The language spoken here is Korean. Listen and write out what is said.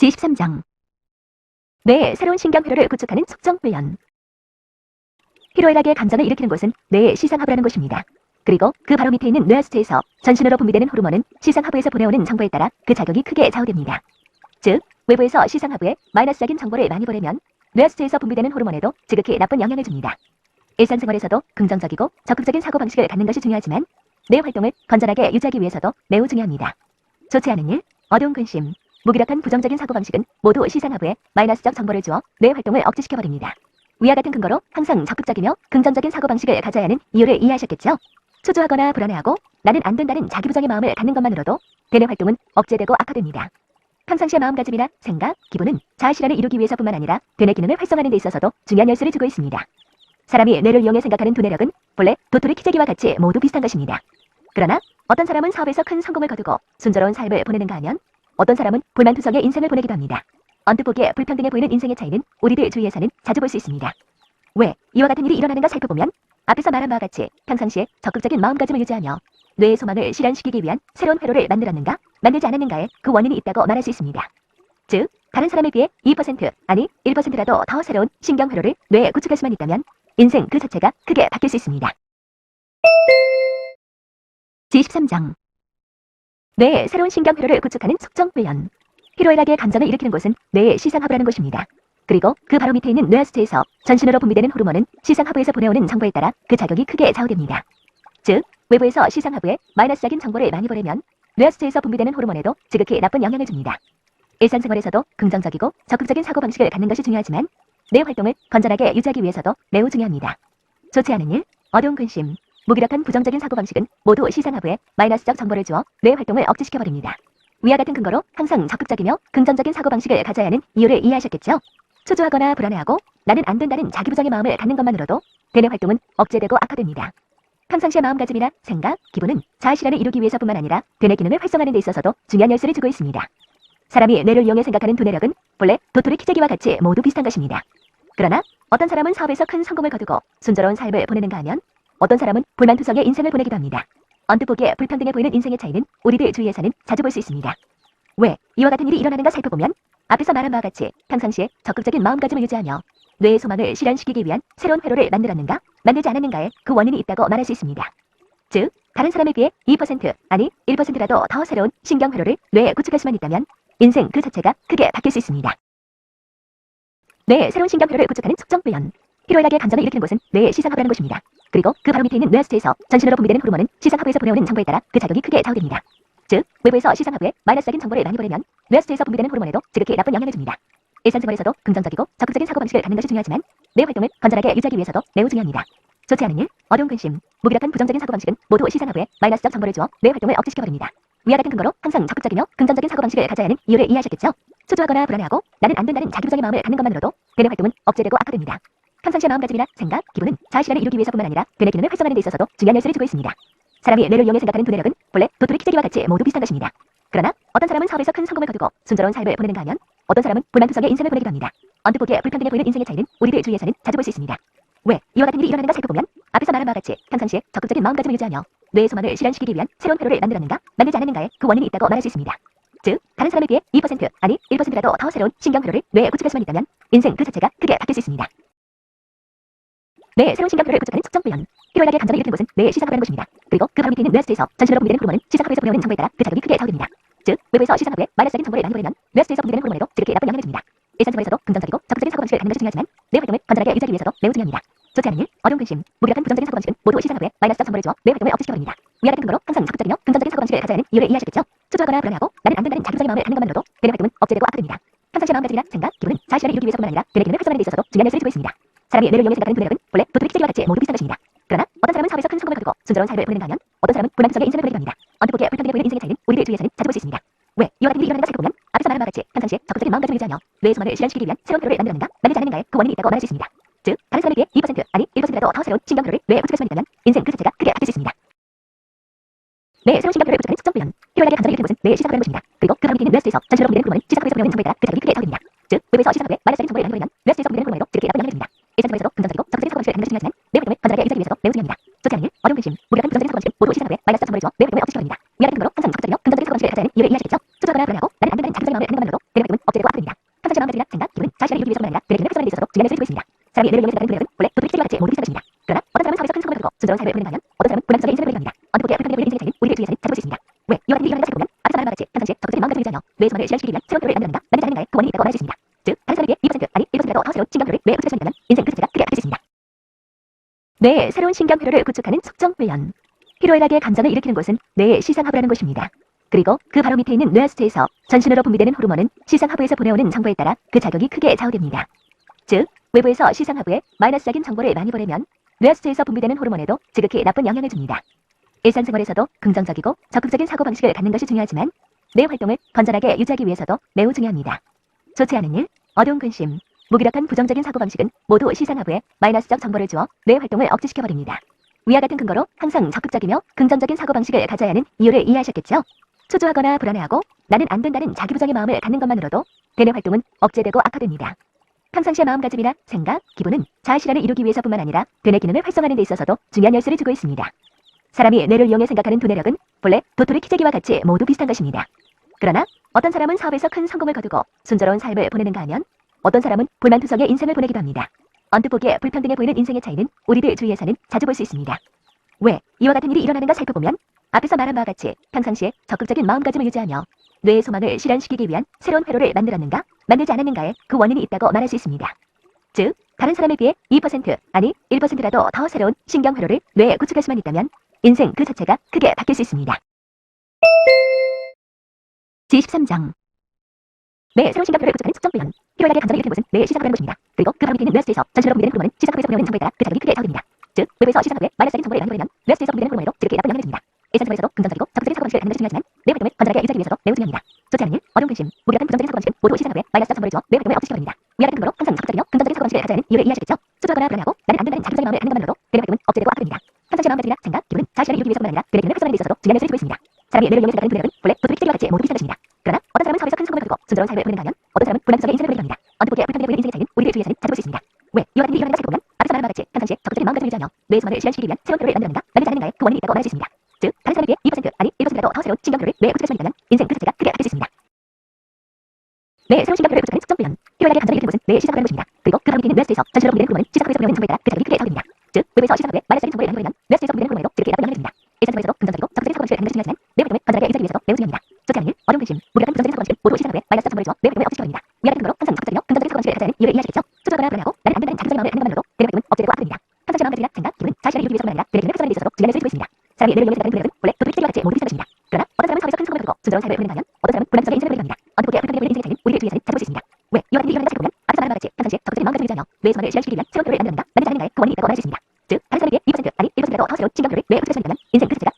제13장 뇌의 새로운 신경회로를 구축하는 숙정 훈련. 희로애락의 감정을 일으키는 곳은 뇌의 시상하부라는 곳입니다. 그리고 그 바로 밑에 있는 뇌하수체에서 전신으로 분비되는 호르몬은 시상하부에서 보내오는 정보에 따라 그 자격이 크게 좌우됩니다. 즉, 외부에서 시상하부에 마이너스적인 정보를 많이 보내면 뇌하수체에서 분비되는 호르몬에도 지극히 나쁜 영향을 줍니다. 일상생활에서도 긍정적이고 적극적인 사고방식을 갖는 것이 중요하지만 뇌 활동을 건전하게 유지하기 위해서도 매우 중요합니다. 좋지 않은 일, 어두운 근심, 무기력한 부정적인 사고방식은 모두 시상하부에 마이너스적 정보를 주어 뇌 활동을 억제시켜버립니다. 위와 같은 근거로 항상 적극적이며 긍정적인 사고방식을 가져야 하는 이유를 이해하셨겠죠? 초조하거나 불안해하고 나는 안 된다는 자기부정의 마음을 갖는 것만으로도 뇌 활동은 억제되고 악화됩니다. 평상시의 마음가짐이나 생각, 기분은 자아 실현을 이루기 위해서뿐만 아니라 뇌 기능을 활성화하는 데 있어서도 중요한 열쇠를 주고 있습니다. 사람이 뇌를 이용해 생각하는 두뇌력은 본래 도토리 키재기와 같이 모두 비슷한 것입니다. 그러나 어떤 사람은 사업에서 큰 성공을 거두고 순조로운 삶을 보내는가 하면 어떤 사람은 불만투성의 인생을 보내기도 합니다. 언뜻 보기에 불평등해 보이는 인생의 차이는 우리들 주위에서는 자주 볼 수 있습니다. 왜 이와 같은 일이 일어나는가 살펴보면 앞에서 말한 바와 같이 평상시에 적극적인 마음가짐을 유지하며 뇌의 소망을 실현시키기 위한 새로운 회로를 만들었는가 만들지 않았는가에 그 원인이 있다고 말할 수 있습니다. 즉, 다른 사람에 비해 2% 아니 1%라도 더 새로운 신경회로를 뇌에 구축할 수만 있다면 인생 그 자체가 크게 바뀔 수 있습니다. 제13장 뇌의 새로운 신경회로를 구축하는 숙정훈련. 희로애락의 감정을 일으키는 곳은 뇌의 시상하부라는 곳입니다. 그리고 그 바로 밑에 있는 뇌하수체에서 전신으로 분비되는 호르몬은 시상하부에서 보내오는 정보에 따라 그 자격이 크게 좌우됩니다. 즉, 외부에서 시상하부에 마이너스적인 정보를 많이 보내면 뇌하수체에서 분비되는 호르몬에도 지극히 나쁜 영향을 줍니다. 일상생활에서도 긍정적이고 적극적인 사고방식을 갖는 것이 중요하지만 뇌 활동을 건전하게 유지하기 위해서도 매우 중요합니다. 좋지 않은 일, 어두운 근심, 무기력한 부정적인 사고방식은 모두 시상하부에 마이너스적 정보를 주어 뇌 활동을 억제시켜버립니다. 위와 같은 근거로 항상 적극적이며 긍정적인 사고방식을 가져야 하는 이유를 이해하셨겠죠? 초조하거나 불안해하고 나는 안 된다는 자기부정의 마음을 갖는 것만으로도 뇌 활동은 억제되고 악화됩니다. 평상시의 마음가짐이나 생각, 기분은 자아 실현을 이루기 위해서뿐만 아니라 뇌 기능을 활성화하는 데 있어서도 중요한 열쇠를 주고 있습니다. 사람이 뇌를 이용해 생각하는 두뇌력은 본래 도토리 키재기와 같이 모두 비슷한 것입니다. 그러나 어떤 사람은 사업에서 큰 성공을 거두고 순조로운 삶을 보내는가 하면 어떤 사람은 불만투성의 인생을 보내기도 합니다. 언뜻 보기에 불평등해 보이는 인생의 차이는 우리들 주위에서는 자주 볼 수 있습니다. 왜 이와 같은 일이 일어나는가 살펴보면 앞에서 말한 바와 같이 평상시에 적극적인 마음가짐을 유지하며 뇌의 소망을 실현시키기 위한 새로운 회로를 만들었는가 만들지 않았는가에 그 원인이 있다고 말할 수 있습니다. 즉, 다른 사람에 비해 2% 아니 1%라도 더 새로운 신경회로를 뇌에 구축할 수만 있다면 인생 그 자체가 크게 바뀔 수 있습니다. 뇌의 새로운 신경회로를 구축하는 숙정훈련. 희로애락의 감정을 일으키는 곳은 뇌의 시상하부라는 곳입니다. 그리고 그 바로 밑에 있는 뇌하수체에서 전신으로 분비되는 호르몬은 시상하부에서 보내오는 정보에 따라 그 자격이 크게 좌우됩니다. 즉, 외부에서 시상하부에 마이너스적인 정보를 많이 보내면 뇌하수체에서 분비되는 호르몬에도 지극히 나쁜 영향을 줍니다. 일상생활에서도 긍정적이고 적극적인 사고방식을 갖는 것이 중요하지만 뇌 활동을 건전하게 유지하기 위해서도 매우 중요합니다. 좋지 않은 일, 어두운 근심, 무기력한 부정적인 사고방식은 모두 시상하부에 마이너스적 정보를 주어 뇌 활동을 억제시켜버립니다. 위와 같은 근거로 항상 적극적이며 긍정적인 사고방식을 가져야 하는 이유를 이해하셨겠죠? 초조하거나 불안해하고 나는 안 된다는 자기부정의 마음을 갖는 것만으로도 뇌 활동은 억제되고 악화됩니다. 평상시의 마음가짐이나 생각, 기분은 자아 실현을 이루기 위해서뿐만 아니라 뇌 기능을 활성화하는 데 있어서도 중요한 열쇠를 주고 있습니다. 사람이 뇌를 이용해 생각하는 두뇌력은 본래 도토리 키재기와 같이 모두 비슷한 것입니다. 그러나 어떤 사람은 사업에서 큰 성공을 거두고 순조로운 삶을 보내는가 하면 어떤 사람은 불만투성의 인생을 보내기도 합니다. 언뜻 보기에 불평등해 보이는 인생의 차이는 우리들 주위에서는 자주 볼 수 있습니다. 왜 이와 같은 일이 일어나는가 살펴보면 앞에서 말한 바와 같이 평상시에 적극적인 마음가짐을 유지하며 뇌의 소망을 실현시키기 위한 새로운 회로를 만들었는가 만들지 않았는가에 그 원인이 있다고 말할 수 있습니다. 즉, 다른 사람에 비해 2% 아니 1%라도 더 새로운 신경회로를 뇌에 구축할 수만 있다면 인생 그 자체가 크게 바뀔 수 있습니다. 뇌의 새로운 신경회로를 구축하는 숙정훈련. 희로애락의 감정을 일으키는 곳은 뇌의 시상하부라는 곳입니다. 그리고 그 바로 밑에 있는 뇌하수체에서 전신으로 분비되는 호르몬은 시상하부에서 보내오는 정보에 따라 그 자격이 크게 좌우됩니다. 즉, 외부에서 시상하부에 마이너스적인 정보를 많이 보내면 뇌하수체에서 분비되는 호르몬에도 지극히 나쁜 영향을 줍니다. 일상생활에서도 긍정적이고 적극적인 사고방식을 갖는 것이 중요하지만 뇌 활동을 건전하게 유지하기 위해서도 매우 중요합니다. 좋지 않은 일, 어두운 근심, 무기력한 부정적인 사고방식은 모두 시상하부에 마이너스적 정보를 주어 뇌 활동을 억제시켜버립니다. 위와 같은 근거로 항상 적극적이며 긍정적인 사고방식을 가져야 하는 이유를 이해하셨겠죠? 초조하거나 불안해하고 나는 안 된다는 자기부정의 마음을 갖는 것만으로도 뇌 활동은 억제되고 악화됩니다. 평상시의 마음가짐이나 생각, 기분은 자아 실현을 이루기 위해서뿐만 아니라 뇌 기능을 활성화하는 데 있어서도 중요한 열쇠를 주고 있습니다. 사람이 뇌를 이용해 생각하는 두뇌력은 본래 도토리 키재기와 같이 모두 비슷한 것입니다. 그러나 어떤 사람은 사업에서 큰 성공을 거두고 순조로운 삶을 보내는가 하면 어떤 사람은 불만투성의 인생을 보내기도 합니다. 언뜻 보기에 불평등해 보이는 인생의 차이는 우리들 주위에서는 자주 볼 수 있습니다. 왜 이와 같은 일이 일어나는가 살펴보면 앞에서 말한 바와 같이 평상시에 적극적인 마음가짐을 유지하며 뇌의 소망을 실현시키기 위한 새로운 회로를 만들었는가 만들지 않았는가에 그 원인이 있다고 말할 수 있습니다. 즉, 다른 사람에 비해 2% 아니 1%라도 더 새로운 신경회로를 뇌에 구축할 수만 있다면 인생 그 자체가 크게 바뀔 수 있습니다. 뇌의 새로운 신경회로를 구축하는 숙정훈련. 희로애락의 감정을 일으키는 곳은 뇌의 시상하부라는 곳입니다. 그리고 그 바로 밑에 있는 뇌하수체에서 전신으로 분비되는 호르몬은 시상하부에서 보내오는 정보에 따라 그 자격이 크게 좌우됩니다. 즉, 외부에서 시상하부에 마이너스적인 정보를 많이 보내면 뇌하수체에서 분비되는 호르몬에도 지극히 나쁜 영향을 줍니다. 일상생활에서도 긍정적이고 적극적인 사고방식을 갖는 것이 중요하지만 뇌 활동을 건전하게 유지하기 위해서도 매우 중요합니다. 좋지 않은 일, 어려운 근심, 무기력한 부정적인 사고방식은 모두 시상하부에 마이너스적 정보를 주어 뇌 활동을 억제시켜버립니다. 위와 같은 근거로 항상 적극적이며 긍정적인 사고방식을 가져야 하는 이유를 이해하셨겠죠? 초조하거나 불안해하고 나는 안 된다는 자기부정의 마음을 갖는 것만으로도 뇌 활동은 억제되고 악화됩니다. 중요한 요소를 지고 있습니다. 사람이 뇌를 이용해서 생각하는 능력은 원래 도토리 키재기와 같이 모두 비슷한 것입니다. 그러나 어떤 사람은 사회에서 큰 성공을 거두고 순조로운 삶을 보내는가 하면 어떤 사람은 불안정한 인생을 보내게 됩니다. 언뜻 보기에 불평등해 보이는 인생의 차이는 우리들 주위에서는 자주 볼 수 있습니다. 왜? 이와 같은 일이 일어나는 살펴보면 앞에서 말한 바와 같이 평상시에 적극적인 마음가짐을 유지하며 뇌의 소만을 실현시키기 위한 새로운 회로를 만들어낸가 만들지 않는가에 그 원인이 있다고 말할 수 있습니다. 즉 다른 사람에게 2% 아니 1%라도 더 새로운 신경회로를 뇌에 구축할 수 있다면 인생 그 자체가 크게 바뀔 수 있습니다. 뇌의 새로운 신경회로를 구축하는 속정 훈련. 희로애락의 감정을 일으키는 곳은 뇌의 시상하부라는 곳입니다. 그리고 그 바로 밑에 있는 뇌하수체에서 전신으로 분비되는 호르몬은 시상하부에서 보내오는 정보에 따라 그 자극이 크게 좌우됩니다. 즉 외부에서 시상하부에 마이너스적인 정보를 많이 보내면 뇌하수체에서 분비되는 호르몬에도 지극히 나쁜 영향을 줍니다. 일상생활에서도 긍정적이고 적극적인 사고방식을 갖는 것이 중요하지만 뇌 활동을 건전하게 유지하기 위해서도 매우 중요합니다. 좋지 않은 일, 어두운 근심, 무기력한 부정적인 사고방식은 모두 시상하부에 마이너스적 정보를 주어 뇌 활동을 억제시켜버립니다. 위와 같은 근거로 항상 적극적이며 긍정적인 사고방식을 가져야 하는 이유를 이해하셨겠죠? 초조하거나 불안해하고 나는 안 된다는 자기부정의 마음을 갖는 것만으로도 뇌내 활동은 억제되고 악화됩니다. 평상시의 마음가짐이나 생각, 기분은 자아 실현을 이루기 위해서뿐만 아니라 두뇌 기능을 활성화하는 데 있어서도 중요한 열쇠를 주고 있습니다. 사람이 뇌를 이용해 생각하는 두뇌력은 본래 도토리 키재기와 같이 모두 비슷한 것입니다. 그러나 어떤 사람은 사업에서 큰 성공을 거두고 순조로운 삶을 보내는가 하면 어떤 사람은 불만투성의 인생을 보내기도 합니다. 언뜻 보기에 불평등해 보이는 인생의 차이는 우리들 주위에서는 자주 볼 수 있습니다. 왜 이와 같은 일이 일어나는가 살펴보면 앞에서 말한 바와 같이 평상시에 적극적인 마음가짐을 유지하며 뇌의 소망을 실현시키기 위한 새로운 회로를 만들었는가 만들지 않았는가에 그 원인이 있다고 말할 수 있습니다. 즉 다른 사람에 비해 2% 아니 1%라도 더 새로운 신경회로를 뇌에 구축할 수만 있다면 인생 그 자체가 크게 바뀔 수 있습니다. 제13장 뇌의 새로운 신경회로를 구축하는 숙정 훈련. 희로애락의 감정을 일으키는 곳은 뇌의 시상하부라는 곳입니다. 그리고 그 바로 밑에 있는 뇌하수체에서 전신으로 분비되는 호르몬은 시상하부에서 보내오는 정보에 따라 그 자극이 크게 좌우됩니다. 즉 외부에서 시상하부에 마이너스적인 정보를 많이 보내면 뇌하수체에서 분비되는 호르몬에도 지극히 나쁜 영향을 줍니다. 일상생활에서도 긍정적이고 적극적인 사고방식을 갖는 것이 중요하지만 뇌 활동을 건전하게 유지하기 위해서도 매우 중요합니다. 좋지 않은 일, 어려운 근심, 무기력한 부정적인 사고방식은 모두 시상하부에 마이너스적 정보를 주어 뇌 활동을 억제시켜버립니다. 위와 같은 근거로 항상 적극적이며 긍정적인 사고방식을 가져야 하는 이유를 이해하시겠죠? 초조하거나 불안하고 나는 안 된다는 자기부정의 마음을 갖는 것만으로도 뇌 활동은 억제되고 악화됩니다. 평상시의 마음가짐이나 생각, 기분은 자아 실현을 이루기 위해서뿐만 아니라 뇌 기능을 활성화하는 데 있어서도 중요한 요소를 지고 있습니다. 사람이 뇌를 이용해 생각하는 두뇌력은 본래 도토리 키재기와 같이 모두 비슷한 것입니다. 그러나 어떤 사람은 사업에서 큰 성공을 거두고 순조로운 삶을 보내는가 하면 어떤 사람은 불안정한 인생을 보내게 합니다. 언뜻 보기에 불평등해 보이는 인생의 차이는 우리들 주위에서는 자주 볼 수 있습니다. 왜 이와 같은 일이 일어나는가 살펴보면 앞에서 말한 바와 같이 평상시에 적극적인 마음가짐을 유지하며 뇌의 소망을 실현시키기 위한 새로운 회로를 만들었는가 만들지 않았는가에 그 원인이 있다고 말할 수 있습니다. 즉 다른 사람에 비해 2% 아니 1%라도 더 새로운 신경회로를 뇌에 구축할 수만 있다면 인생 그 자체가 크게 바뀔 수 있습니다. 뇌의 새로운 신경회로를 구축하는 숙정 훈련. 희로애락의 감정을 일으키는 곳은 뇌의 시상하부라는 곳입니다. 그리고 그 바로 밑에 있는 뇌하수체에서 전신으로 분비되는 호르몬은 시상하부에서 보내오는 정보에 따라 그 자극이 크게 좌우됩니다. 즉 외부에서 시상하부에 마이너스적인 정보를 많이 보내면 뇌하수체에서 분비되는 호르몬에도 지극히 나쁜 영향을 줍니다. 일상생활에서도 긍정적이고 적극적인 사고방식을 갖는 것이 중요하지만 뇌 활동을 건전하게 유지하기 위해서도 매우 중요합니다. 좋지 않은 일, 어려운 근심, 무기력한 부정적인 사고방식은 모두 시상하부에 마이너스적 정보를 주어 뇌 활동을 억제시켜버립니다. 위와 같은 근거로 항상 적극적이며 긍정적인 사고방식을 가져야 하는 이유를 이해하시겠죠? 초조하거나 불안하고 나는 안 된다는 자기부정의 마음을 갖는 것만으로도 뇌 활동은 억제되고 악화됩니다. 평상시의 마음가짐이나 생각, 기분은 자아 실현을 이루기 위해서뿐만 아니라 뇌 기능을 활성화하는 데 있어서도 중요한 요소를 지고 있습니다. 사람이 뇌를 이용해 생각하는 두뇌력은 원래 도토리 키재기와 같이 모두 비슷한 것입니다. 그러나 어떤 사람은 사업에서 큰 성공을 거두고 순조로운 삶을 보내는가 하면 어떤 사람은 불안정한 인생을 보내게 합니다. 언뜻 보기에 불평등해 보이는 인생의 차이는 우리들 주위에서는 자주 볼 수 있습니다. 왜 이와 같은 일이 일어나는가 살펴보면 앞에서 말한 바와 같이 평상시에 적극적인 마음가짐을 유지하며 뇌의 소망을 실현시키기 위한 새로운 회로를 만들었는가 만들지 않았는가에 그 원인이 있다고 말할 수 있습니다. 즉 다른 사람에 비해 2% 아니 1%라도 더 새로운 신경회로를 뇌에 구축할 수만 있다면 인생 그 자체가